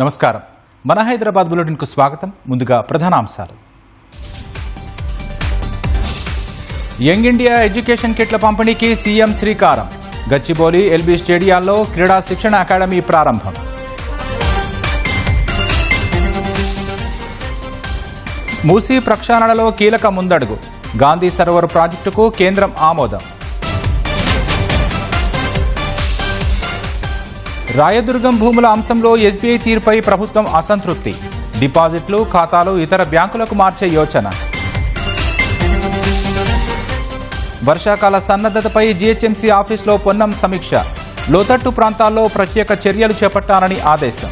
నమస్కారం. మన హైదరాబాద్ బులెటిన్కు స్వాగతం. ముందుగా ప్రధానాంశాలు. యంగ్ ఇండియా ఎడ్యుకేషన్ కిట్ల పంపిణీకి సీఎం శ్రీకారం. గచ్చిబౌలి ఎల్బీ స్టేడియాల్లో క్రీడా శిక్షణ అకాడమీ ప్రారంభం. మూసీ ప్రక్షాళనలో కీలక ముందడుగు. గాంధీ సరోవర్ ప్రాజెక్టుకు కేంద్రం ఆమోదం. రాయదుర్గం భూముల అంశంలో ఎస్బీఐ తీరుపై ప్రభుత్వం అసంతృప్తి. డిపాజిట్లు, ఖాతాలు ఇతర బ్యాంకులకు మార్చే యోచన. వర్షాకాల సన్నద్ధతపై జీహెచ్ఎంసీ ఆఫీసులో పొన్నం సమీక్ష. లోతట్టు ప్రాంతాల్లో ప్రత్యేక చర్యలు చేపట్టాలని ఆదేశం.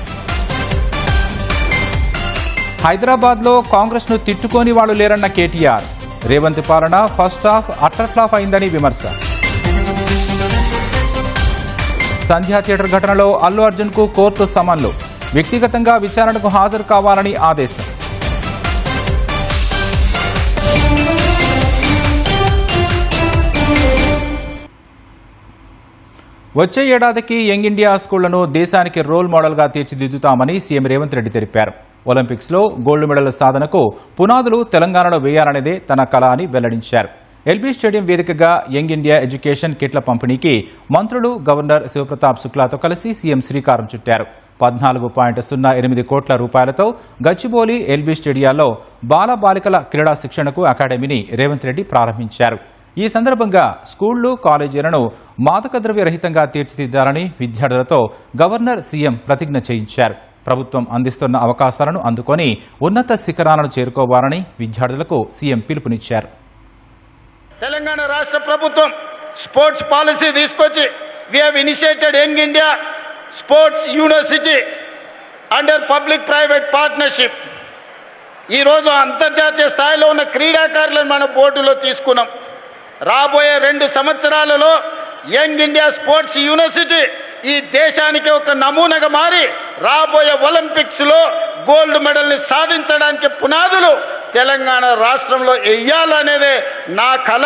హైదరాబాద్లో కాంగ్రెస్ను తిట్టుకోని వాళ్లు లేరన్న కేటీఆర్. రేవంత్ పాలన ఫస్ట్ హాఫ్ అట్టర్ ఫ్లాప్ అయిందని విమర్శ. సంధ్యా థియేటర్ ఘటనలో అల్లు అర్జున్కు కోర్టు సమన్లు. వ్యక్తిగతంగా విచారణకు హాజరు కావాలని ఆదేశం. వచ్చే ఏడాదికి యంగ్ ఇండియా స్కూళ్లను దేశానికి రోల్ మోడల్గా తీర్చిదిద్దుతామని సీఎం రేవంత్ రెడ్డి తెలిపారు. ఒలింపిక్స్లో గోల్డ్ మెడల్ సాధనకు పునాదులు తెలంగాణలో వేయాలనేదే తన కల అని వెల్లడించారు. ఎల్బీ స్టేడియం వేదికగా యంగ్ ఇండియా ఎడ్యుకేషన్ కిట్ల పంపిణీకి మంత్రులు, గవర్నర్ శివప్రతాప్ శుక్లాతో కలిసి సీఎం శ్రీకారం చుట్టారు. 14.08 కోట్ల రూపాయలతో గచ్చిబౌలి ఎల్బీ స్టేడియాల్లో బాలబాలికల క్రీడా శిక్షణకు అకాడమీని రేవంత్ రెడ్డి ప్రారంభించారు. ఈ సందర్భంగా స్కూళ్లు, కాలేజీలను మాదక ద్రవ్య రహితంగా తీర్చిదిద్దాలని విద్యార్థులతో గవర్నర్, సీఎం ప్రతిజ్ఞ చేయించారు. ప్రభుత్వం అందిస్తున్న అవకాశాలను అందుకొని ఉన్నత శిఖరాలను చేరుకోవాలని విద్యార్థులకు సీఎం పిలుపునిచ్చారు. తెలంగాణ రాష్ట్ర ప్రభుత్వం స్పోర్ట్స్ పాలసీ తీసుకొచ్చి we have initiated young India sports university under public private partnership. ఈరోజు అంతర్జాతీయ స్థాయిలో ఉన్న క్రీడాకారులను మన బోర్డులో తీసుకున్నాం. రాబోయే 2 సంవత్సరాలలో యంగ్ ఇండియా స్పోర్ట్స్ యూనివర్సిటీ ఈ దేశానికి ఒక నమూనాగా మారి రాబోయే ఒలింపిక్స్లో గోల్డ్ మెడల్ని సాధించడానికి పునాదులు తెలంగాణ రాష్ట్రంలో వెయ్యాలనేదే నా కళ.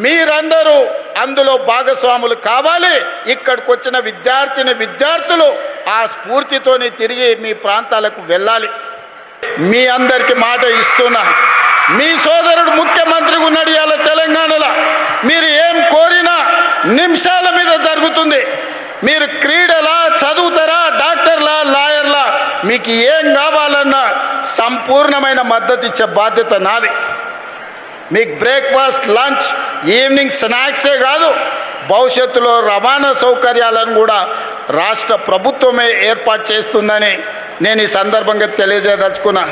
మీరందరూ అందులో భాగస్వాములు కావాలి. ఇక్కడికి వచ్చిన విద్యార్థులు ఆ స్ఫూర్తితోనే తిరిగి మీ ప్రాంతాలకు వెళ్ళాలి. మీ అందరికి మాట ఇస్తున్నా. మీ సోదరుడు ముఖ్యమంత్రిగా ఉన్నాడు ఇవాళ తెలంగాణలో. మీరు ఏం కోరినా నిమిషాల మీద జరుగుతుంది. మీరు క్రీడలా, చదువుతారా, డాక్టర్లా, లాయర్లా, మీకు ఏం కావాలన్నా సంపూర్ణమైన మద్దతు ఇచ్చే బాధ్యత నాది. మీకు బ్రేక్ఫాస్ట్, లంచ్, ఈవినింగ్ స్నాక్సే కాదు, భవిష్యత్తులో రవాణా సౌకర్యాలను కూడా రాష్ట్ర ప్రభుత్వమే ఏర్పాటు చేస్తుందని నేను ఈ సందర్భంగా తెలియజేయదలుచుకున్నా.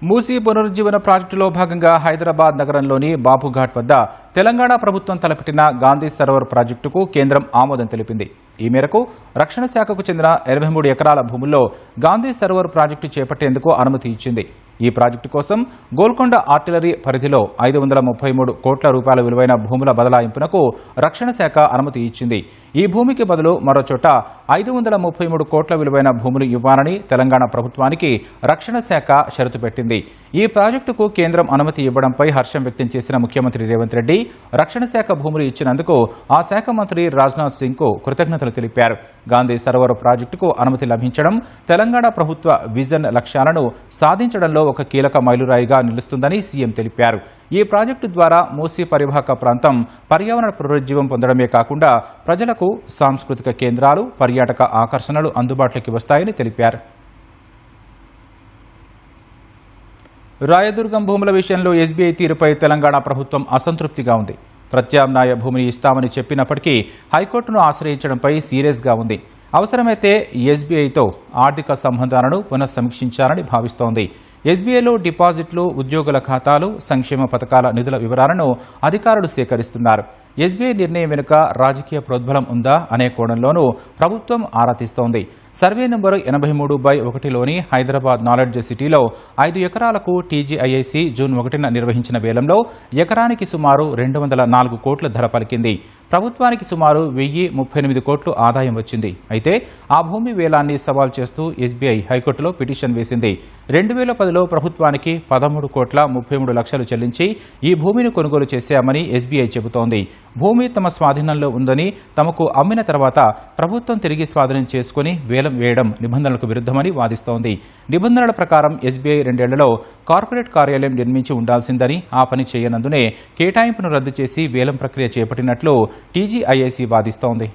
మూసీ పునరుజ్జీవన ప్రాజెక్టులో భాగంగా హైదరాబాద్ నగరంలోని బాబుఘాట్ వద్ద తెలంగాణ ప్రభుత్వం తలపెట్టిన గాంధీ సరోవర్ ప్రాజెక్టుకు కేంద్రం ఆమోదం తెలిపింది. ఈ మేరకు రక్షణ శాఖకు చెందిన 83 ఎకరాల భూముల్లో గాంధీ సరోవర్ ప్రాజెక్టు చేపట్టేందుకు అనుమతి ఇచ్చింది. ఈ ప్రాజెక్టు కోసం గోల్కొండ ఆర్టిలరీ పరిధిలో 533 కోట్ల రూపాయల విలువైన భూముల బదలాయింపునకు రక్షణ శాఖ అనుమతి ఇచ్చింది. ఈ భూమికి బదులు మరో చోట 533 కోట్ల విలువైన భూములు ఇవ్వాలని తెలంగాణ ప్రభుత్వానికి రక్షణ శాఖ షరతు పెట్టింది. ఈ ప్రాజెక్టుకు కేంద్రం అనుమతి ఇవ్వడంపై హర్షం వ్యక్తం చేసిన ముఖ్యమంత్రి రేవంత్ రెడ్డి రక్షణ శాఖ భూములు ఇచ్చినందుకు ఆ శాఖ మంత్రి రాజ్నాథ్ సింగ్ కు కృతజ్ఞతలు తెలిపారు. గాంధీ సరోవర్ ప్రాజెక్టుకు అనుమతి లభించడం తెలంగాణ ప్రభుత్వ విజన్ లక్ష్యాలను సాధించడంలో ఒక కీలక మైలురాయిగా నిలుస్తుందని సీఎం తెలిపారు. ఈ ప్రాజెక్టు ద్వారా మూసీ పరివాహక ప్రాంతం పర్యావరణ పునరుజ్జీవం పొందడమే కాకుండా ప్రజలకు సాంస్కృతిక కేంద్రాలు, పర్యాటక ఆకర్షణలు అందుబాటులోకి వస్తాయని తెలిపారు. రాయదుర్గం భూముల విషయంలో ఎస్బీఐ తీరుపై తెలంగాణ ప్రభుత్వం అసంతృప్తిగా ఉంది. ప్రత్యామ్నాయ భూమిని ఇస్తామని చెప్పినప్పటికీ హైకోర్టును ఆశ్రయించడంపై సీరియస్గా ఉంది. అవసరమైతే ఎస్బీఐతో ఆర్థిక సంబంధాలను పునఃసమీక్షించాలని భావిస్తోంది. ఎస్బీఐలో డిపాజిట్లు, ఉద్యోగుల ఖాతాలు, సంక్షేమ పథకాల నిధుల వివరాలను అధికారులు సేకరిస్తున్నారు. ఎస్బీఐ నిర్ణయం వెనుక రాజకీయ ప్రోద్బలం ఉందా అనే కోణంలోనూ ప్రభుత్వం ఆరా తీస్తోంది. సర్వే నంబరు 83/1లోని హైదరాబాద్ నాలెడ్జ్ సిటీలో 5 ఎకరాలకు టీజీఐఐసి జూన్ 1న నిర్వహించిన వేలంలో ఎకరానికి సుమారు 204 కోట్ల ధర పలికింది. ప్రభుత్వానికి సుమారు 1038 కోట్లు ఆదాయం వచ్చింది. అయితే ఆ భూమి వేలాన్ని సవాల్ చేస్తూ ఎస్బీఐ హైకోర్టులో పిటిషన్ వేసింది. 2010లో ప్రభుత్వానికి 13 కోట్ల 33 లక్షలు చెల్లించి ఈ భూమిని కొనుగోలు చేశామని ఎస్బీఐ చెబుతోంది. భూమి తమ స్వాధీనంలో ఉందని, తమకు అమ్మిన తర్వాత ప్రభుత్వం తిరిగి స్వాధీనం చేసుకుని వేలం వేయడం నిబంధనలకు విరుద్ధమని వాదిస్తోంది. నిబంధనల ప్రకారం ఎస్బీఐ 2 ఏళ్లలో కార్పొరేట్ కార్యాలయం నిర్మించి ఉండాల్సిందని, ఆ పని చేయనందునే కేటాయింపును రద్దు చేసి వేలం ప్రక్రియ చేపట్టినట్లు టీజీఐఐసీ వాదిస్తోంది.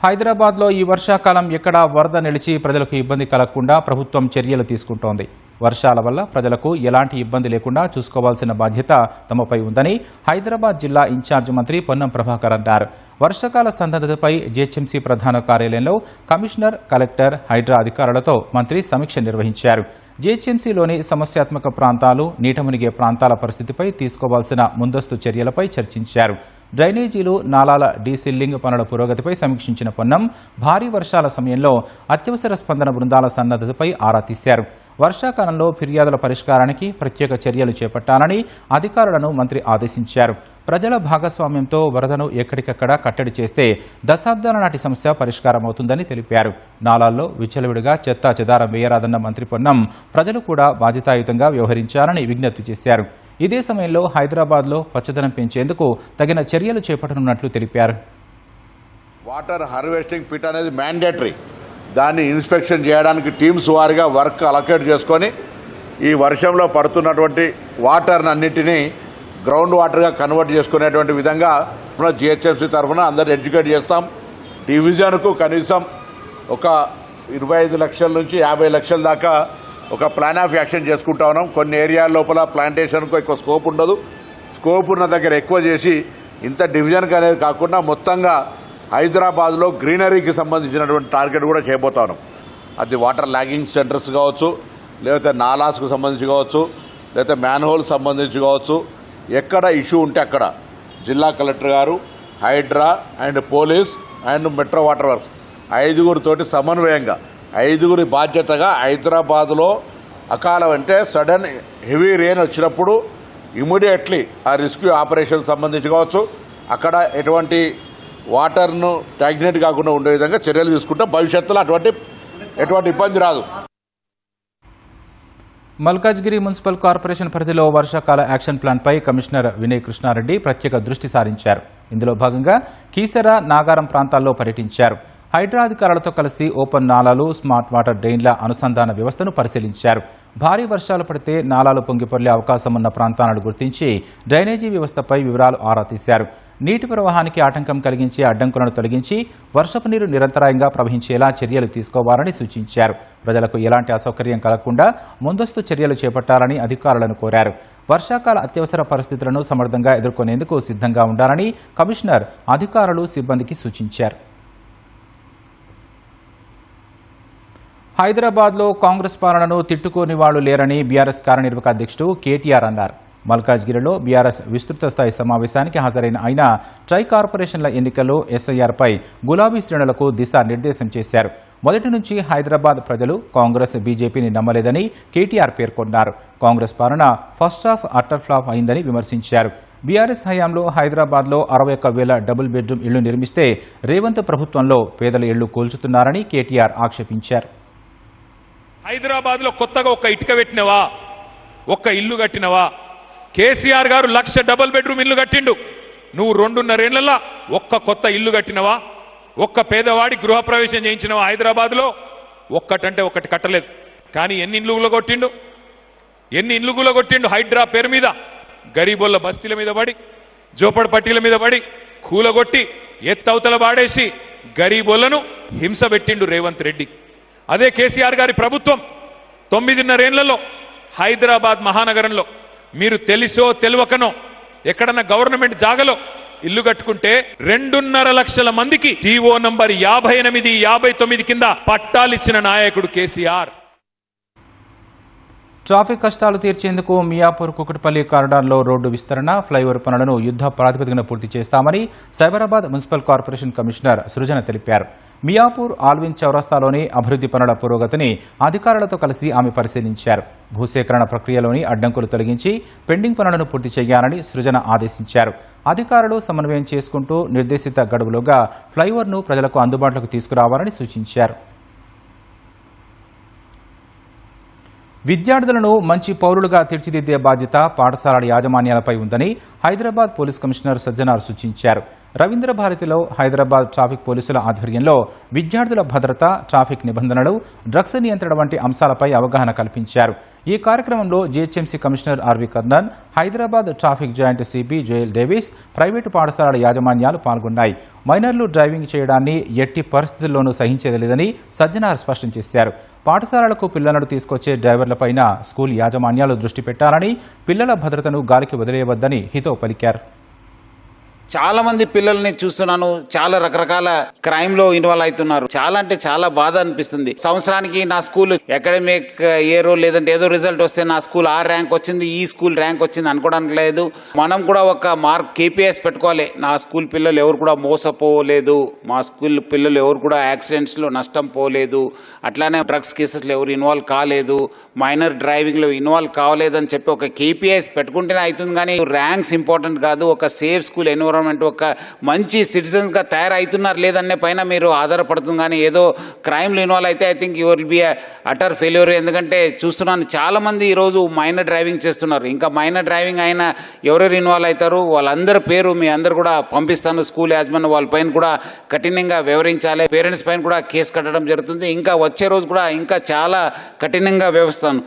హైదరాబాద్లో ఈ వర్షాకాలం ఎక్కడా వరద నిలిచి ప్రజలకు ఇబ్బంది కలగకుండా ప్రభుత్వం చర్యలు తీసుకుంటోంది. వర్షాల వల్ల ప్రజలకు ఎలాంటి ఇబ్బంది లేకుండా చూసుకోవాల్సిన బాధ్యత తమపై ఉందని హైదరాబాద్ జిల్లా ఇన్ఛార్జ్ మంత్రి పొన్నం ప్రభాకర్ అన్నారు. వర్షాకాల సన్నద్ధతపై జీహెచ్ఎంసీ ప్రధాన కార్యాలయంలో కమిషనర్, కలెక్టర్, హైడ్రా అధికారులతో మంత్రి సమీక్ష నిర్వహించారు. జీహెచ్ఎంసీలోని సమస్యాత్మక ప్రాంతాలు, నీట మునిగే ప్రాంతాల పరిస్థితిపై తీసుకోవాల్సిన ముందస్తు చర్యలపై చర్చించారు. డ్రైనేజీలు, నాలాల డీసిల్లింగ్ పనుల పురోగతిపై సమీక్షించిన పొన్నం భారీ వర్షాల సమయంలో అత్యవసర స్పందన బృందాల సన్నద్ధతపై ఆరా తీశారు. వర్షాకాలంలో ఫిర్యాదుల పరిష్కారానికి ప్రత్యేక చర్యలు చేపట్టాలని అధికారులను మంత్రి ఆదేశించారు. ప్రజల భాగస్వామ్యంతో వరదను ఎక్కడికక్కడ కట్టడి చేస్తే దశాబ్దాల నాటి సమస్య పరిష్కారమవుతుందని తెలిపారు. నాలాల్లో విచ్చలవిడిగా చెత్తా చెదారం వేయరాదన్న మంత్రి పొన్నం ప్రజలు కూడా బాధ్యతాయుతంగా వ్యవహరించాలని విజ్ఞప్తి చేశారు. ఇదే సమయంలో హైదరాబాద్లో పచ్చదనం పెంచేందుకు తగిన చర్యలు చేపట్టనున్నట్లు తెలిపారు. వాటర్ హార్వెస్టింగ్ పిట్ అనేది మ్యాండేటరీ. దాన్ని ఇన్స్పెక్షన్ చేయడానికి టీమ్స్ వారిగా వర్క్ అలొకేట్ చేసుకొని ఈ వర్షంలో పడుతున్నటువంటి వాటర్ని అన్నింటినీ గ్రౌండ్ వాటర్గా కన్వర్ట్ చేసుకునేటువంటి విధంగా మన జిహెచ్ఎంసీ తరఫున అందరు ఎడ్యుకేట్ చేస్తాం. డివిజన్కు కనీసం ఒక 25 లక్షల నుంచి 50 లక్షల దాకా ఒక ప్లాన్ ఆఫ్ యాక్షన్ చేసుకుంటా ఉన్నాం. కొన్ని ఏరియాల లోపల ప్లాంటేషన్కు ఎక్కువ స్కోప్ ఉండదు. స్కోప్ ఉన్న దగ్గర ఎక్కువ చేసి ఇంత డివిజన్కి అనేది కాకుండా మొత్తంగా హైదరాబాద్లో గ్రీనరీకి సంబంధించినటువంటి టార్గెట్ కూడా చేయబోతా ఉన్నాం. అది వాటర్ లాగింగ్ సెంటర్స్ కావచ్చు, లేకపోతే నాలాస్కు సంబంధించి కావచ్చు, లేకపోతే మ్యాన్హోల్ సంబంధించి కావచ్చు. ఎక్కడ ఇష్యూ ఉంటే అక్కడ జిల్లా కలెక్టర్ గారు, Hydraa and police and metro water works 5గురితోటి సమన్వయంగా 5గురి బాధ్యతగా హైదరాబాద్లో అకాలం అంటే సడన్ హెవీ రెయిన్ వచ్చినప్పుడు ఇమీడియట్లీ ఆ రెస్క్యూ ఆపరేషన్ సంబంధించి కావచ్చు, అక్కడ ఎటువంటి వాటర్ను స్టాగ్నేట్ కాకుండా ఉండే విధంగా చర్యలు తీసుకుంటాం. భవిష్యత్తులో ఎటువంటి ఇబ్బంది రాదు. మల్కాజ్గిరి మున్సిపల్ కార్పొరేషన్ పరిధిలో వర్షాకాల యాక్షన్ ప్లాన్పై కమిషనర్ వినయ్ కృష్ణారెడ్డి ప్రత్యేక దృష్టి సారించారు. ఇందులో భాగంగా కీసర, నాగారం ప్రాంతాల్లో పర్యటించారు. హైడ్రా అధికారులతో కలిసి ఓపెన్ నాలాలు, స్మార్ట్ వాటర్ డ్రైన్ల అనుసంధాన వ్యవస్థను పరిశీలించారు. భారీ వర్షాలు పడితే నాలాలు పొంగిపొర్లే అవకాశం ఉన్న ప్రాంతాలను గుర్తించి డ్రైనేజీ వ్యవస్థపై వివరాలు ఆరా తీశారు. నీటి ప్రవాహానికి ఆటంకం కలిగించే అడ్డంకులను తొలగించి వర్షపు నీరు నిరంతరాయంగా ప్రవహించేలా చర్యలు తీసుకోవాలని సూచించారు. ప్రజలకు ఎలాంటి అసౌకర్యం కలగకుండా ముందస్తు చర్యలు చేపట్టాలని అధికారులను కోరారు. వర్షాకాల అత్యవసర పరిస్థితులను సమర్థంగా ఎదుర్కొనేందుకు సిద్ధంగా ఉండాలని కమిషనర్ అధికారులు, సిబ్బందికి సూచించారు. హైదరాబాద్లో కాంగ్రెస్ పాలనను తిట్టుకోని వాళ్లు లేరని బీఆర్ఎస్ కార్యనిర్వాహక అధ్యక్షుడు కేటీఆర్ అన్నారు. మల్కాజ్గిరిలో బీఆర్ఎస్ విస్తృత స్థాయి సమావేశానికి హాజరైన ఆయన ట్రై కార్పొరేషన్ల ఎన్నికల్లో ఎస్ఐఆర్పై గులాబీ శ్రేణులకు దిశానిర్దేశం చేశారు. మొదటి నుంచి హైదరాబాద్ ప్రజలు కాంగ్రెస్, బీజేపీని నమ్మలేదని కేటీఆర్ పేర్కొన్నారు. కాంగ్రెస్ పాలన ఫస్ట్ హాఫ్ అటర్ ఫ్లాప్ అయిందని విమర్శించారు. బీఆర్ఎస్ హయాంలో హైదరాబాద్లో 61,000 డబుల్ బెడ్రూమ్ ఇళ్లు నిర్మిస్తే రేవంత్ ప్రభుత్వంలో పేదల ఇళ్లు కూల్చుతున్నారని కేటీఆర్ ఆక్షేపించారు. హైదరాబాద్ లో కొత్తగా ఒక్క ఇటుక పెట్టినవా, ఒక్క ఇల్లు కట్టినవా? కేసీఆర్ గారు 1,00,000 డబుల్ బెడ్రూమ్ ఇల్లు కట్టిండు. నువ్వు 2.5 ఏళ్లలో ఒక్క కొత్త ఇల్లు కట్టినవా? ఒక్క పేదవాడి గృహప్రవేశం చేయించినవా? హైదరాబాద్ లో ఒక్కటంటే ఒక్కటి కట్టలేదు. కానీ ఎన్ని ఇల్లు కూలగొట్టిండు హైడ్రా పేరు మీద. గరీబోళ్ళ బస్తీల మీద పడి, జోపడ పట్టీల మీద పడి కూలగొట్టి ఎత్తవతల బాడేసి గరీబోళ్లను హింస పెట్టిండు రేవంత్ రెడ్డి. అదే కేసీఆర్ గారి ప్రభుత్వం 9.5 ఏళ్లలో హైదరాబాద్ మహానగరంలో మీరు తెలిసో తెలియకనో ఎక్కడన్నా గవర్నమెంట్ జాగలో ఇల్లు కట్టుకుంటే 2.5 లక్షల మందికి టీఓ నంబర్ 58, 59 కింద పట్టాలిచ్చిన నాయకుడు కేసీఆర్. ట్రాఫిక్ కష్టాలు తీర్చేందుకు మియాపూర్ కుకట్పల్లి కారిడార్లో రోడ్డు విస్తరణ, ఫ్లైఓవర్ పనులను యుద్ధ ప్రాతిపదికన పూర్తి చేస్తామని సైబరాబాద్ మున్సిపల్ కార్పొరేషన్ కమిషనర్ సృజన తెలిపారు. మియాపూర్, ఆల్విన్ చౌరస్తాలోని అభివృద్ధి పనుల పురోగతిని అధికారులతో కలిసి ఆమె పరిశీలించారు. భూసేకరణ ప్రక్రియలోని అడ్డంకులు తొలగించి పెండింగ్ పనులను పూర్తి చేయాలని సృజన ఆదేశించారు. అధికారులు సమన్వయం చేసుకుంటూ నిర్దేశిత గడువులోగా ఫ్లైఓవర్ను ప్రజలకు అందుబాటులోకి తీసుకురావాలని సూచించారు. విద్యార్థులను మంచి పౌరులుగా తీర్చిదిద్దే బాధ్యత పాఠశాలల యాజమాన్యాలపై ఉందని హైదరాబాద్ పోలీస్ కమిషనర్ సజ్జనార్ సూచించారు. రవీంద్ర భారతిలో హైదరాబాద్ ట్రాఫిక్ పోలీసుల ఆధ్వర్యంలో విద్యార్థుల భద్రత, ట్రాఫిక్ నిబంధనలు, డ్రగ్స్ నియంత్రణ వంటి అంశాలపై అవగాహన కల్పించారు. ఈ కార్యక్రమంలో GHMC commissioner R V Karnan, Hyderabad traffic joint CP Joel Davis, private పాఠశాలల యాజమాన్యాలు పాల్గొన్నాయి. మైనర్లు డ్రైవింగ్ చేయడాన్ని ఎట్టి పరిస్థితుల్లోనూ సహించేది లేదని సజ్జనార్ స్పష్టం చేశారు. పాఠశాలలకు పిల్లలను తీసుకొచ్చే డ్రైవర్లపైన స్కూల్ యాజమాన్యాలు దృష్టి పెట్టాలని, పిల్లల భద్రతను గాలికి వదిలేయవద్దని హితవు పలికారు. చాలా మంది పిల్లల్ని చూస్తున్నాను, చాలా రకరకాల క్రైమ్ లో ఇన్వాల్వ్ అవుతున్నారు. చాలా అంటే చాలా బాధ అనిపిస్తుంది. సంవత్సరానికి నా స్కూల్ అకాడమిక్ ఇయర్ లేదంటే ఏదో రిజల్ట్ వస్తే నా స్కూల్ ఆ ర్యాంక్ వచ్చింది, ఈ స్కూల్ ర్యాంక్ వచ్చింది అనుకోవడానికి లేదు. మనం కూడా ఒక మార్క్ KPIs పెట్టుకోవాలి. నా స్కూల్ పిల్లలు ఎవరు కూడా మోసపోలేదు, మా స్కూల్ పిల్లలు ఎవరు కూడా యాక్సిడెంట్స్ లో నష్టం పోలేదు, అట్లానే డ్రగ్స్ కేసెస్ లో ఎవరు ఇన్వాల్వ్ కాలేదు, మైనర్ డ్రైవింగ్ లో ఇన్వాల్వ్ కావలేదని చెప్పి ఒక KPIs పెట్టుకుంటేనే అవుతుంది. కానీ ర్యాంక్స్ ఇంపార్టెంట్ కాదు. ఒక సేఫ్ స్కూల్ ఎన్విరాన్మెంట్, ఒక మంచి సిటిజన్స్ గా తయారవుతున్నారు లేదనే పైన మీరు ఆధారపడుతుంది. కానీ ఏదో క్రైమ్ లో ఇన్వాల్వ్ అయితే I think you will be utter failure. ఎందుకంటే చూస్తున్నాను చాలా మంది ఈరోజు మైనర్ డ్రైవింగ్ చేస్తున్నారు. ఇంకా మైనర్ డ్రైవింగ్ అయిన ఎవరెవరు ఇన్వాల్వ్ అవుతారు వాళ్ళందరి పేరు మీ అందరు కూడా పంపిస్తాను. స్కూల్ యాజమాన్యం వాళ్ళ పైన కూడా కఠినంగా వివరించాలి. పేరెంట్స్ పైన కూడా కేసు కట్టడం జరుగుతుంది. ఇంకా వచ్చే రోజు కూడా ఇంకా చాలా కఠినంగా వ్యవస్థను.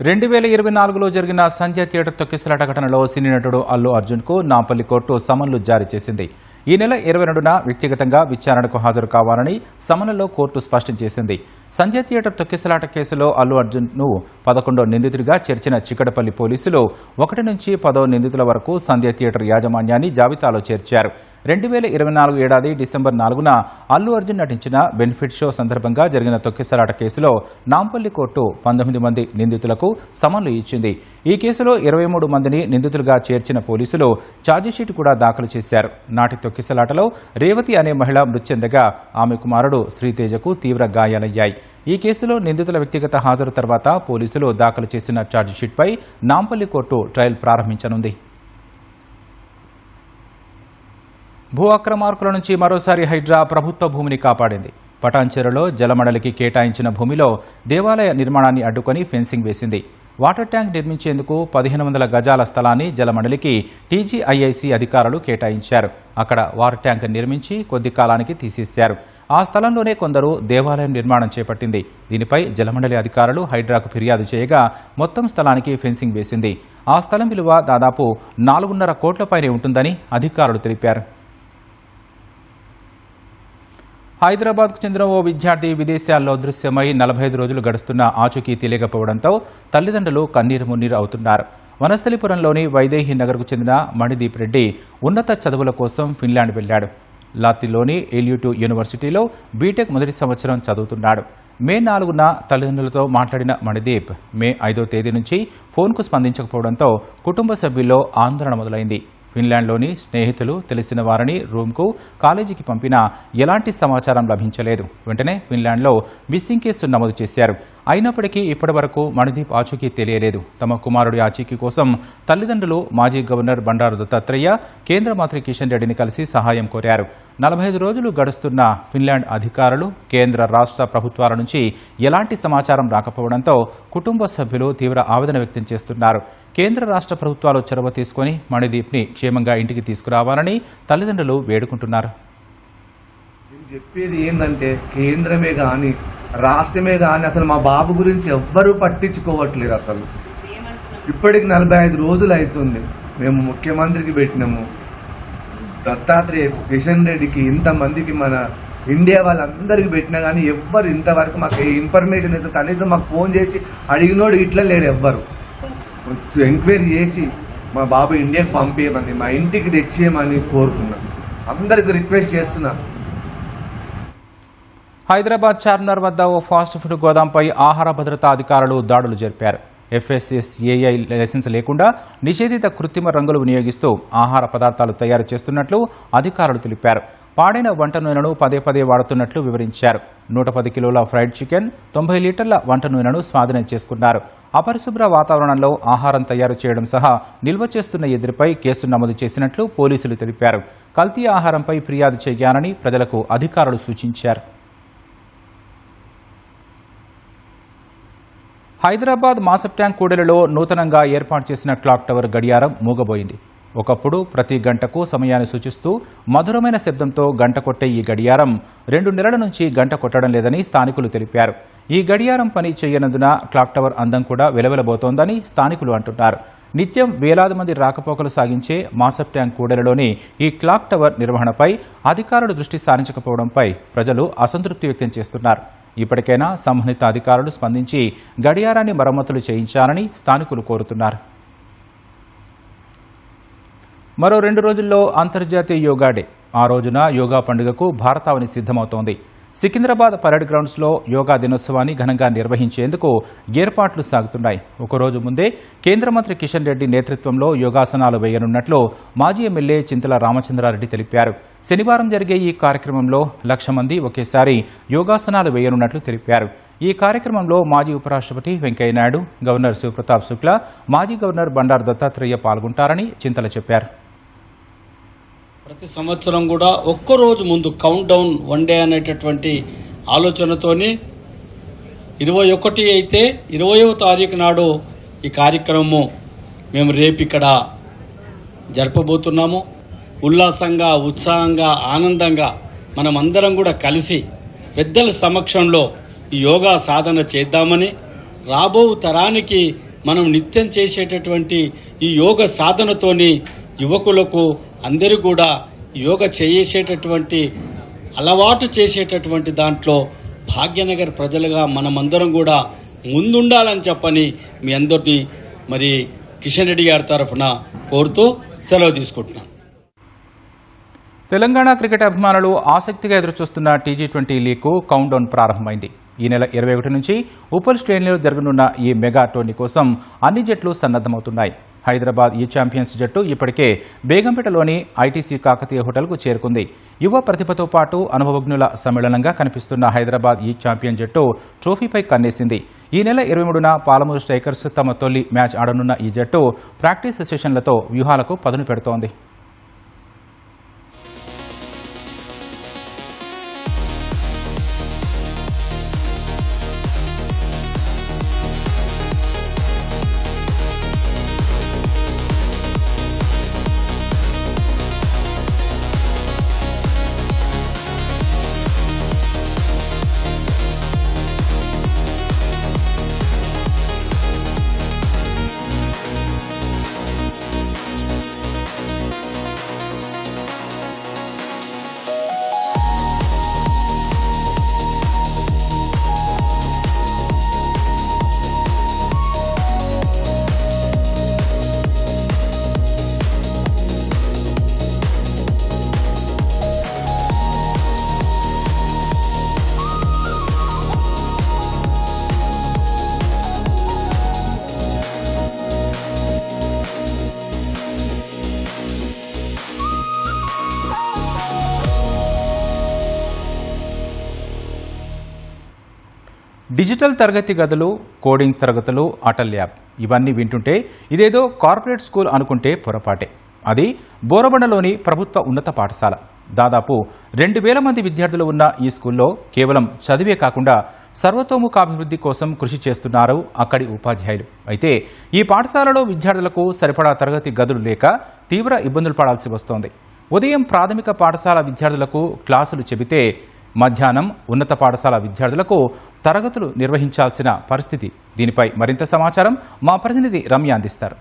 2024లో జరిగిన సంధ్య థియేటర్ తొక్కిసలాట ఘటనలో సినీ నటుడు అల్లు అర్జున్కు నాంపల్లి కోర్టు సమన్లు జారీ చేసింది. ఈ నెల 22న వ్యక్తిగతంగా విచారణకు హాజరు కావాలని సమన్లలో కోర్టు స్పష్టం చేసింది. సంధ్య థియేటర్ తొక్కిసలాట కేసులో అల్లు అర్జున్ను 11వ నిందితుడిగా చేర్చిన చిక్కడపల్లి పోలీసులు 1 నుంచి 10వ నిందితుల వరకు సంధ్య థియేటర్ యాజమాన్యాన్ని జాబితాలో చేర్చారు. 2024 ఏడాది డిసెంబర్ 4న అల్లు అర్జున్ నటించిన బెనిఫిట్ షో సందర్భంగా జరిగిన తొక్కిసలాట కేసులో నాంపల్లి కోర్టు 19 మంది నిందితులకు సమన్లు ఇచ్చింది. ఈ కేసులో 23 మందిని నిందితులుగా చేర్చిన పోలీసులు ఛార్జిషీట్ కూడా దాఖలు చేశారు. నాటి తొక్కిసలాటలో రేవతి అనే మహిళ మృతి చెందగా ఆమె కుమారుడు శ్రీతేజకు తీవ్ర గాయాలయ్యాయి. ఈ కేసులో నిందితుల వ్యక్తిగత హాజరు తర్వాత పోలీసులు దాఖలు చేసిన ఛార్జిషీట్పై నాంపల్లి కోర్టు ట్రయల్ ప్రారంభించనుంది. భూ అక్రమార్కుల నుంచి మరోసారి హైడ్రా ప్రభుత్వ భూమిని కాపాడింది. పటాన్చెరులో జలమండలికి కేటాయించిన భూమిలో దేవాలయ నిర్మాణాన్ని అడ్డుకొని ఫెన్సింగ్ వేసింది. వాటర్ ట్యాంక్ నిర్మించేందుకు 1500 గజాల స్థలాన్ని జలమండలికి TGIIC అధికారులు కేటాయించారు. అక్కడ వాటర్ ట్యాంక్ నిర్మించి కొద్ది కాలానికి తీసేశారు. ఆ స్థలంలోనే కొందరు దేవాలయం నిర్మాణం చేపట్టింది. దీనిపై జలమండలి అధికారులు హైడ్రాకు ఫిర్యాదు చేయగా మొత్తం స్థలానికి ఫెన్సింగ్ వేసింది. ఆ స్థలం విలువ దాదాపు 4.5 కోట్లపైనే ఉంటుందని అధికారులు తెలిపారు. హైదరాబాద్కు చెందిన ఓ విద్యార్థి విదేశాల్లో దృశ్యమై 45 రోజులు గడుస్తున్న ఆచూకీ తెలియకపోవడంతో తల్లిదండ్రులు కన్నీరు మున్నీరు అవుతున్నారు. వనస్థలిపురంలోని వైదేహి నగర్కు చెందిన మణిదీప్ రెడ్డి ఉన్నత చదువుల కోసం ఫిన్లాండ్ వెళ్లాడు. లాత్తిలోని ఎల్యూటు యూనివర్సిటీలో బీటెక్ మొదటి సంవత్సరం చదువుతున్నాడు. మే 4న తల్లిదండ్రులతో మాట్లాడిన మణిదీప్ మే 5వ తేదీ నుంచి ఫోన్కు స్పందించకపోవడంతో కుటుంబ సభ్యుల్లో ఆందోళన మొదలైంది. ఫిన్లాండ్లోని స్నేహితులు, తెలిసిన వారిని రూమ్కు, కాలేజీకి పంపినా ఎలాంటి సమాచారం లభించలేదు. వెంటనే ఫిన్లాండ్లో మిస్సింగ్ కేసు నమోదు చేశారు. అయినప్పటికీ ఇప్పటివరకు మణిదీప్ ఆచూకీ తెలియలేదు. తమ కుమారుడి ఆచూకీ కోసం తల్లిదండ్రులు మాజీ గవర్నర్ బండారు దత్తాత్రేయ, కేంద్ర మంత్రి కిషన్ రెడ్డిని కలిసి సహాయం కోరారు. 45 రోజులు గడుస్తున్న ఫిన్లాండ్ అధికారులు, కేంద్ర రాష్ట్ర ప్రభుత్వాల నుంచి ఎలాంటి సమాచారం రాకపోవడంతో కుటుంబ సభ్యులు తీవ్ర ఆవేదన వ్యక్తం చేస్తున్నారు. కేంద్ర రాష్ట్ర ప్రభుత్వాలు చొరవ తీసుకుని మణిదీప్ని క్షేమంగా ఇంటికి తీసుకురావాలని తల్లిదండ్రులు వేడుకుంటున్నారు. చెప్పేది ఏంటంటే కేంద్రమే కానీ రాష్ట్రమే కానీ అసలు మా బాబు గురించి ఎవ్వరూ పట్టించుకోవట్లేదు. అసలు ఇప్పటికి 45 రోజులు అవుతుంది. మేము ముఖ్యమంత్రికి పెట్టినాము, దత్తాత్రేయ, కిషన్ రెడ్డికి, ఇంతమందికి, మన ఇండియా వాళ్ళందరికీ పెట్టినా కానీ ఎవ్వరు ఇంతవరకు మాకు ఇన్ఫర్మేషన్ ఇస్తే కనీసం మాకు ఫోన్ చేసి అడిగినోడు ఇట్లా లేడు. ఎవ్వరు ఎంక్వైరీ చేసి మా బాబు ఇండియాకి పంపించమని, మా ఇంటికి తెచ్చేయమని కోరుకున్నాం. అందరికి రిక్వెస్ట్ చేస్తున్నాం. హైదరాబాద్ చార్మినార్ వద్ద ఓ ఫాస్ట్ ఫుడ్ గోదాంపై ఆహార భద్రతా అధికారులు దాడులు జరిపారు. FSSAI లైసెన్స్ లేకుండా నిషేధిత కృత్రిమ రంగులు వినియోగిస్తూ ఆహార పదార్థాలు తయారు చేస్తున్నట్లు అధికారులు తెలిపారు. పాడైన వంట నూనెను పదే పదే వాడుతున్నట్లు వివరించారు. 110 కిలోల ఫ్రైడ్ చికెన్, 90 లీటర్ల వంట నూనెను స్వాధీనం చేసుకున్నారు. అపరిశుభ్ర వాతావరణంలో ఆహారం తయారు చేయడం సహా నిల్వ చేస్తున్న ఎదురుపై కేసు నమోదు చేసినట్లు పోలీసులు తెలిపారు. కల్తీ ఆహారంపై ఫిర్యాదు చేయాలని ప్రజలకు అధికారులు సూచించారు. హైదరాబాద్ మాసప్ ట్యాంక్ కూడలిలో నూతనంగా ఏర్పాటు చేసిన క్లాక్ టవర్ గడియారం మూగబోయింది. ఒకప్పుడు ప్రతి గంటకు సమయాన్ని సూచిస్తూ మధురమైన శబ్దంతో గంట కొట్టే ఈ గడియారం 2 నెలల నుంచి గంట కొట్టడం లేదని స్థానికులు తెలిపారు. ఈ గడియారం పని చేయనందున క్లాక్ టవర్ అందం కూడా వెలవెలబోతోందని స్థానికులు అంటున్నారు. నిత్యం వేలాది మంది రాకపోకలు సాగించే మాసప్ ట్యాంక్ కూడలిలోని ఈ క్లాక్ టవర్ నిర్వహణపై అధికారులు దృష్టి సారించకపోవడంపై ప్రజలు అసంతృప్తి వ్యక్తం చేస్తున్నారు. ఇప్పటికైనా సంబంధిత అధికారులు స్పందించి గడియారాన్ని మరమ్మతులు చేయించాలని స్థానికులు కోరుతున్నారు. మరో 2 రోజుల్లో అంతర్జాతీయ యోగా డే. ఆ రోజున యోగా పండుగకు భారతావని సిద్ధమవుతోంది. సికింద్రాబాద్ పరేడ్ గ్రౌండ్స్లో యోగా దినోత్సవాన్ని ఘనంగా నిర్వహించేందుకు ఏర్పాట్లు సాగుతున్నాయి. ఒకరోజు ముందే కేంద్ర మంత్రి కిషన్ రెడ్డి నేతృత్వంలో యోగాసనాలు వేయనున్నట్లు మాజీ ఎమ్మెల్యే చింతల రామచంద్రారెడ్డి తెలిపారు. శనివారం జరిగే ఈ కార్యక్రమంలో 1,00,000 మంది ఒకేసారి యోగాసనాలు వేయనున్నట్లు తెలిపారు. ఈ కార్యక్రమంలో మాజీ ఉపరాష్ట్రపతి వెంకయ్యనాయుడు, గవర్నర్ శివప్రతాప్ శుక్లా, మాజీ గవర్నర్ బండారు దత్తాత్రేయ పాల్గొంటారని చింతల చెప్పారు. ప్రతి సంవత్సరం కూడా ఒక్కరోజు ముందు కౌంట్ డౌన్ 1 డే అనేటటువంటి ఆలోచనతోని 21 అయితే 20వ తారీఖు నాడు ఈ కార్యక్రమము మేము రేపు ఇక్కడ జరపబోతున్నాము. ఉల్లాసంగా, ఉత్సాహంగా, ఆనందంగా మనమందరం కూడా కలిసి పెద్దల సమక్షంలో ఈ యోగా సాధన చేద్దామని, రాబో తరానికి మనం నిత్యం చేసేటటువంటి ఈ యోగ సాధనతోని యువకులకు అందరూ కూడా యోగా చేసేటటువంటి అలవాటు చేసేటటువంటి దాంట్లో భాగ్యనగర్ ప్రజలుగా మనమందరం కూడా ముందుండాలని చెప్పని మీ అందరినీ మరి కిషన్ రెడ్డి గారి తరఫున కోరుతూ సెలవు తీసుకుంటున్నాను. తెలంగాణ క్రికెట్ అభిమానులు ఆసక్తిగా ఎదురుచూస్తున్న T20 లీగ్కు కౌంట్ డౌన్ ప్రారంభమైంది. ఈ నెల 21 నుంచి ఉప్పల్ స్టేడియంలో జరగనున్న ఈ మెగా టోర్నీ కోసం అన్ని జట్లు సన్నద్దమవుతున్నాయి. హైదరాబాద్ ఈ ఛాంపియన్స్ జట్టు ఇప్పటికే బేగంపేటలోని ఐటీసీ కాకతీయ హోటల్కు చేరుకుంది. యువ ప్రతిభతో పాటు అనుభవజ్ఞుల సమ్మేళనంగా కనిపిస్తున్న హైదరాబాద్ ఈ ఛాంపియన్ జట్టు ట్రోఫీపై కన్నేసింది. ఈ నెల 23న పాలమూరు స్ట్రైకర్స్ తమ తొలి మ్యాచ్ ఆడనున్న ఈ జట్టు ప్రాక్టీస్ సెషన్లతో వ్యూహాలకు పదును పెడుతోంది. డిజిటల్ తరగతి గదులు, కోడింగ్ తరగతులు, అటల్ ల్యాబ్ ఇవన్నీ వింటుంటే ఇదేదో కార్పొరేట్ స్కూల్ అనుకుంటే పొరపాటే. అది బోరబండలోని ప్రభుత్వ ఉన్నత పాఠశాల. దాదాపు 2,000 మంది విద్యార్థులు ఉన్న ఈ స్కూల్లో కేవలం చదివే కాకుండా సర్వతోముఖాభివృద్ధి కోసం కృషి చేస్తున్నారు అక్కడి ఉపాధ్యాయులు. అయితే ఈ పాఠశాలలో విద్యార్థులకు సరిపడా తరగతి గదులు లేక తీవ్ర ఇబ్బందులు పడాల్సి వస్తోంది. ఉదయం ప్రాథమిక పాఠశాల విద్యార్థులకు క్లాసులు చెబితే మధ్యాహ్నం ఉన్నత పాఠశాల విద్యార్థులకు తరగతులు నిర్వహించాల్సిన పరిస్థితి. దీనిపై మరింత సమాచారం మా ప్రతినిధి రమ్య అందిస్తారు.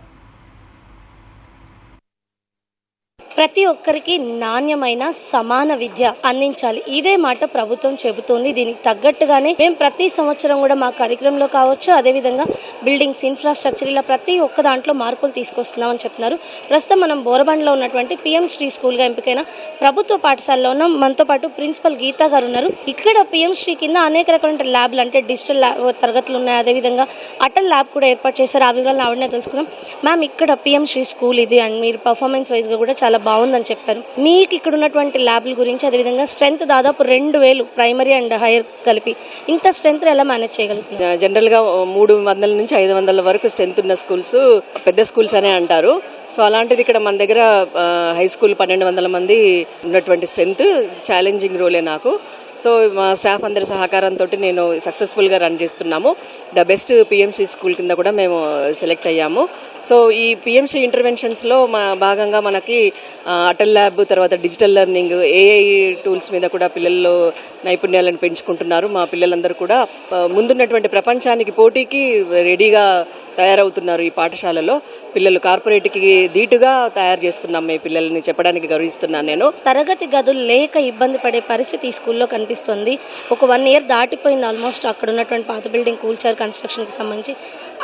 ప్రతి ఒక్కరికి నాణ్యమైన సమాన విద్య అందించాలి, ఇదే మాట ప్రభుత్వం చెబుతోంది. దీనికి తగ్గట్టుగానే మేము ప్రతి సంవత్సరం కూడా మా కార్యక్రమంలో కావచ్చు, అదేవిధంగా బిల్డింగ్స్, ఇన్ఫ్రాస్ట్రక్చర్, ఇలా ప్రతి ఒక్క దాంట్లో మార్పులు తీసుకొస్తున్నామని చెప్తున్నారు. ప్రస్తుతం మనం బోరబండలో ఉన్నటువంటి పిఎం శ్రీ స్కూల్గా ఎంపికైన ప్రభుత్వ పాఠశాలలో ఉన్నాం. మనతో పాటు ప్రిన్సిపల్ గీతా గారు ఉన్నారు. ఇక్కడ పిఎం శ్రీ కింద అనేక రకాల ల్యాబ్లు, అంటే డిజిటల్ తరగతులు ఉన్నాయి, అదేవిధంగా అటల్ ల్యాబ్ కూడా ఏర్పాటు చేశారు. ఆ వివరాలను ఆవిడనే తెలుసుకుందాం. మ్యామ్, ఇక్కడ పిఎం శ్రీ స్కూల్ ఇది, అండ్ మీరు పర్ఫార్మెన్స్ వైజ్గా కూడా చాలా బాగుందని చెప్పారు. మీకు ఇక్కడ ఉన్నటువంటి ల్యాబ్ల గురించి, అదేవిధంగా స్ట్రెంత్ దాదాపు 2,000 ప్రైమరీ అండ్ హైయర్ కలిపి, ఇంత స్ట్రెంత్ ఎలా మేనేజ్ చేయగలుగుతుంది? జనరల్ గా 300 నుంచి 500 వరకు స్ట్రెంత్ ఉన్న స్కూల్స్ పెద్ద స్కూల్స్ అనే అంటారు. సో అలాంటిది ఇక్కడ మన దగ్గర హై స్కూల్ 1,200 మంది ఉన్నటువంటి స్ట్రెంత్ ఛాలెంజింగ్ రోలే నాకు. సో మా స్టాఫ్ అందరి సహకారంతో నేను సక్సెస్ఫుల్గా రన్ చేస్తున్నాము. ద బెస్ట్ పిఎంసి స్కూల్ కింద కూడా మేము సెలెక్ట్ అయ్యాము. సో ఈ పిఎంసి ఇంటర్వెన్షన్స్లో భాగంగా మనకి అటల్ ల్యాబ్, తర్వాత డిజిటల్ లెర్నింగ్, ఏఐ టూల్స్ మీద కూడా పిల్లల్లో నైపుణ్యాలను పెంచుకుంటున్నారు. మా పిల్లలందరూ కూడా ముందున్నటువంటి ప్రపంచానికి పోటీకి రెడీగా తయారవుతున్నారు. ఈ పాఠశాలలో పిల్లలు కార్పొరేట్కి ధీటుగా తయారు చేస్తున్నాం మీ పిల్లల్ని చెప్పడానికి గర్విస్తున్నాను నేను. తరగతి గదులు లేక ఇబ్బంది పడే పరిస్థితి ఈ స్కూల్లో కనిపిస్తుంది. ఒక 1 year దాటిపోయింది ఆల్మోస్ట్. అక్కడ ఉన్నటువంటి పాత బిల్డింగ్ కూల్చారు కన్స్ట్రక్షన్కి సంబంధించి.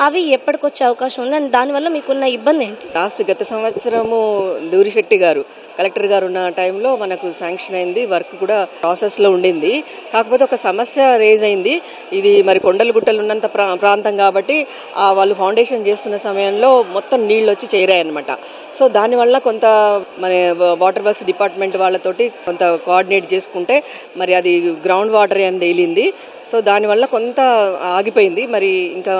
అవి ఎప్పటికొచ్చే అవకాశం ఉంది అండ్ దానివల్ల మీకున్న ఇబ్బంది ఏంటి? గత సంవత్సరము దూరిశెట్టి గారు కలెక్టర్ గారు ఉన్న టైంలో మనకు శాంక్షన్ అయింది. వర్క్ కూడా ప్రాసెస్లో ఉండింది. కాకపోతే ఒక సమస్య రేజ్ అయింది. ఇది మరి కొండలు గుట్టలు ఉన్నంత ప్రాంతం కాబట్టి వాళ్ళు ఫౌండేషన్ చేస్తున్న సమయంలో మొత్తం నీళ్ళు వచ్చి చేరాయన్నమాట. సో దానివల్ల కొంత మన వాటర్ వర్క్స్ డిపార్ట్మెంట్ వాళ్ళతోటి కొంత కోఆర్డినేట్ చేసుకుంటే మరి అది గ్రౌండ్ వాటర్ అని తేలింది. సో దానివల్ల కొంత ఆగిపోయింది. మరి ఇంకా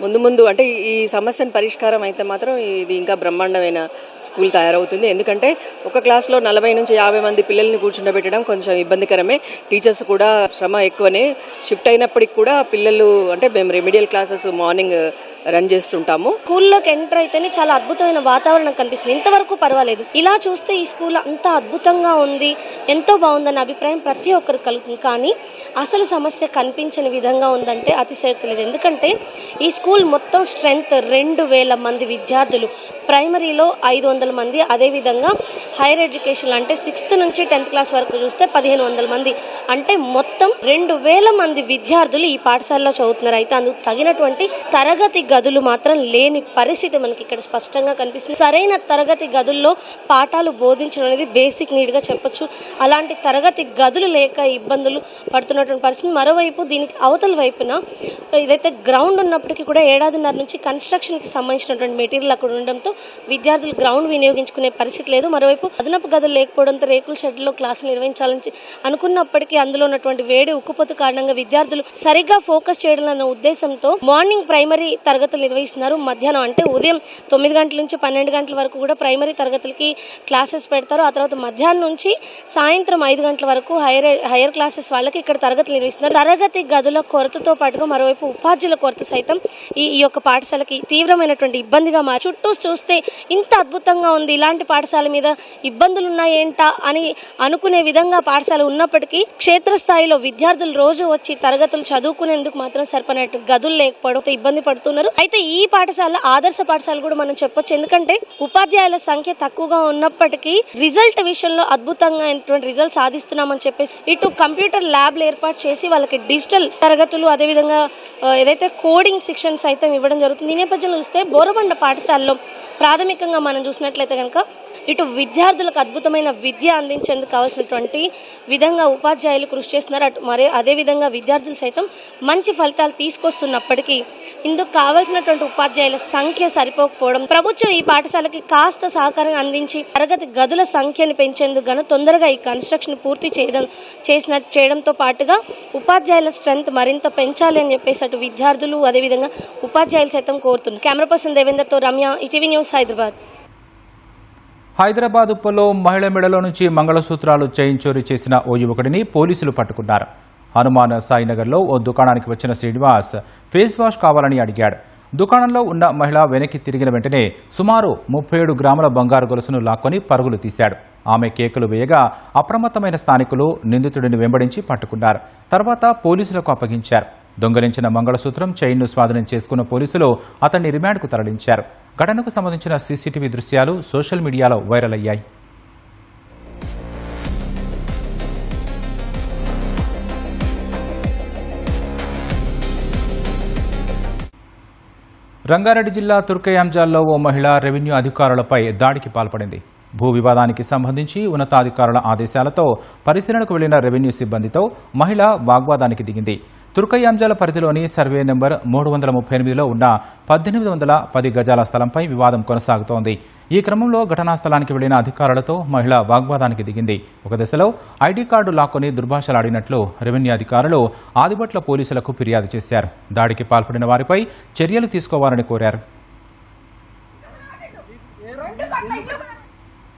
ముందు అంటే ఈ సమస్యను పరిష్కారం అయితే మాత్రం ఇది ఇంకా బ్రహ్మాండమైన స్కూల్ తయారవుతుంది. ఎందుకంటే ఒక క్లాస్లో 40 నుంచి 50 మంది పిల్లల్ని కూర్చుండబెట్టడం కొంచెం ఇబ్బందికరమే. టీచర్స్ కూడా శ్రమ ఎక్కువనే. షిఫ్ట్ అయినప్పటికి కూడా పిల్లలు అంటే మేము రెమిడియల్ క్లాసెస్ మార్నింగ్ రన్ చేస్తుంటాము. స్కూల్లోకి ఎంటర్ అయితేనే చాలా అద్భుతమైన వాతావరణం కనిపిస్తుంది. ఇంతవరకు పర్వాలేదు. ఇలా చూస్తే ఈ స్కూల్ అంత అద్భుతంగా ఉంది, ఎంతో బాగుందన్న అభిప్రాయం ప్రతి ఒక్కరికి కలుగుతుంది. కానీ అసలు సమస్య కనిపించని విధంగా ఉందంటే అతిశయోక్తి లేదు. ఎందుకంటే ఈ స్కూల్ మొత్తం స్ట్రెంగ్త్ 2000 మంది విద్యార్థులు, ప్రైమరీలో 500 మంది, అదేవిధంగా హైయర్ ఎడ్యుకేషన్ అంటే 6th నుంచి 10th క్లాస్ వరకు చూస్తే 1500 మంది, అంటే మొత్తం 2000 మంది విద్యార్థులు ఈ పాఠశాలలో చదువుతున్నారు. అయితే అందుకు తగినటువంటి తరగతి గదులు మాత్రం లేని పరిస్థితి మనకి ఇక్కడ స్పష్టంగా కనిపిస్తుంది. సరైన తరగతి గదుల్లో పాఠాలు బోధించడం అనేది బేసిక్ నీడ్గా చెప్పొచ్చు. అలాంటి తరగతి గదులు లేక ఇబ్బందులు పడుతున్నటువంటి పరిస్థితి. మరోవైపు దీనికి అవతల వైపున ఇదైతే గ్రౌండ్ ఉన్నప్పటికీ కూడా 1.5 నుంచి కన్స్ట్రక్షన్కి సంబంధించినటువంటి మెటీరియల్ అక్కడ ఉండడంతో విద్యార్థులు గ్రౌండ్ వినియోగించుకునే పరిస్థితి లేదు. మరోవైపు అదనపు గదులు లేకపోవడంతో రేకుల షెడ్లో క్లాసులు నిర్వహించాలని అనుకున్నప్పటికీ అందులో ఉన్నటువంటి వేడి ఉక్కుపోత కారణంగా విద్యార్థులు సరిగ్గా ఫోకస్ చేయడం అన్న ఉద్దేశంతో మార్నింగ్ ప్రైమరీ తరగతులు నిర్వహిస్తున్నారు. మధ్యాహ్నం అంటే ఉదయం 9 గంటల నుంచి 12 గంటల వరకు కూడా ప్రైమరీ తరగతులకి క్లాసెస్ పెడతారు. ఆ తర్వాత మధ్యాహ్నం నుంచి సాయంత్రం 5 గంటల వరకు హైయర్ క్లాసెస్ వాళ్ళకి ఇక్కడ తరగతులు నిర్వహిస్తున్నారు. తరగతి గదుల కొరతతో పాటుగా మరోవైపు ఉపాధ్యాయుల కొరత సైతం ఈ యొక్క పాఠశాలకి తీవ్రమైనటువంటి ఇబ్బందిగా మారి చుట్టూ చూస్తే ఇంత అద్భుతంగా ఉంది, ఇలాంటి పాఠశాల మీద ఇబ్బందులు ఉన్నాయేంటా అని అనుకునే విధంగా పాఠశాల ఉన్నప్పటికీ క్షేత్రస్థాయిలో విద్యార్థులు రోజు వచ్చి తరగతులు చదువుకునేందుకు మాత్రం సరిపడినట్టు గదులు లేకపోవడం ఇబ్బంది పడుతున్నారు. అయితే ఈ పాఠశాల ఆదర్శ పాఠశాల కూడా మనం చెప్పొచ్చు. ఎందుకంటే ఉపాధ్యాయుల సంఖ్య తక్కువగా ఉన్నప్పటికీ రిజల్ట్ విషయంలో అద్భుతంగా రిజల్ట్ సాధిస్తున్నామని చెప్పేసి ఇటు కంప్యూటర్ ల్యాబ్లు ఏర్పాటు చేసి వాళ్ళకి డిజిటల్ తరగతులు, అదేవిధంగా ఏదైతే కోడింగ్ శిక్షణ సైతం ఇవ్వడం జరుగుతుంది. ఈ నేపథ్యంలో చూస్తే బోరబండ పాఠశాలలో ప్రాథమికంగా మనం చూసినట్లయితే కనుక ఇటు విద్యార్థులకు అద్భుతమైన విద్య అందించేందుకు కావాల్సినటువంటి విధంగా ఉపాధ్యాయులు కృషి చేస్తున్నారు. అటు మరి అదేవిధంగా విద్యార్థులు సైతం మంచి ఫలితాలు తీసుకొస్తున్నప్పటికీ ఇందుకు కావాల్సినటువంటి ఉపాధ్యాయుల సంఖ్య సరిపోకపోవడం, ప్రభుత్వం ఈ పాఠశాలకి కాస్త సహకారం అందించి తరగతి గదుల సంఖ్యను పెంచేందుకు గాను తొందరగా ఈ కన్స్ట్రక్షన్ పూర్తి చేయడంతో పాటుగా ఉపాధ్యాయుల స్ట్రెంత్ మరింత పెంచాలి అని చెప్పేసి అటు విద్యార్థులు అదేవిధంగా ఉపాధ్యాయులు సైతం కోరుతున్నారు. కెమెరా పర్సన్ దేవేందర్తో రమ్య, ఈటీవీ న్యూస్, హైదరాబాద్. హైదరాబాద్ ఉప్పలో మహిళ మెడలో నుంచి మంగళసూత్రాలు చైన్ చోరీ చేసిన ఓ యువకుడిని పోలీసులు పట్టుకున్నారు. హనుమాన్ సాయినగర్లో ఓ దుకాణానికి వచ్చిన శ్రీనివాస్ ఫేస్ వాష్ కావాలని అడిగాడు. దుకాణంలో ఉన్న మహిళ వెనక్కి తిరిగిన వెంటనే సుమారు 37 గ్రాముల బంగారు గొలుసును లాక్కొని పరుగులు తీశాడు. ఆమె కేకులు వేయగా అప్రమత్తమైన స్థానికులు నిందితుడిని వెంబడించి పట్టుకున్నారు. తర్వాత పోలీసులకు అప్పగించారు. దొంగలించిన మంగళసూత్రం చైన్ను స్వాధీనం చేసుకున్న పోలీసులు అతన్ని రిమాండ్కు తరలించారు. ఘటనకు సంబంధించిన సీసీటీవీ దృశ్యాలు సోషల్ మీడియాలో వైరల్ అయ్యాయి. రంగారెడ్డి జిల్లా తుర్కయాంజాల్లో ఓ మహిళ రెవెన్యూ అధికారులపై దాడికి పాల్పడింది. భూ వివాదానికి సంబంధించి ఉన్నతాధికారుల ఆదేశాలతో పరిశీలనకు వెళ్లిన రెవెన్యూ సిబ్బందితో మహిళ వాగ్వాదానికి దిగింది. తుర్కయాంజాల పరిధిలోని సర్వే నెంబర్ 338లో ఉన్న 1810 గజాల స్థలంపై వివాదం కొనసాగుతోంది. ఈ క్రమంలో ఘటనా స్థలానికి వెళ్లిన అధికారులతో మహిళ వాగ్వాదానికి దిగింది. ఒక దశలో ఐడీ కార్డు లాక్కొని దుర్భాషలాడినట్లు రెవెన్యూ అధికారులు ఆదిబట్ల పోలీసులకు ఫిర్యాదు చేశారు. దాడికి పాల్పడిన వారిపై చర్యలు తీసుకోవాలని కోరారు.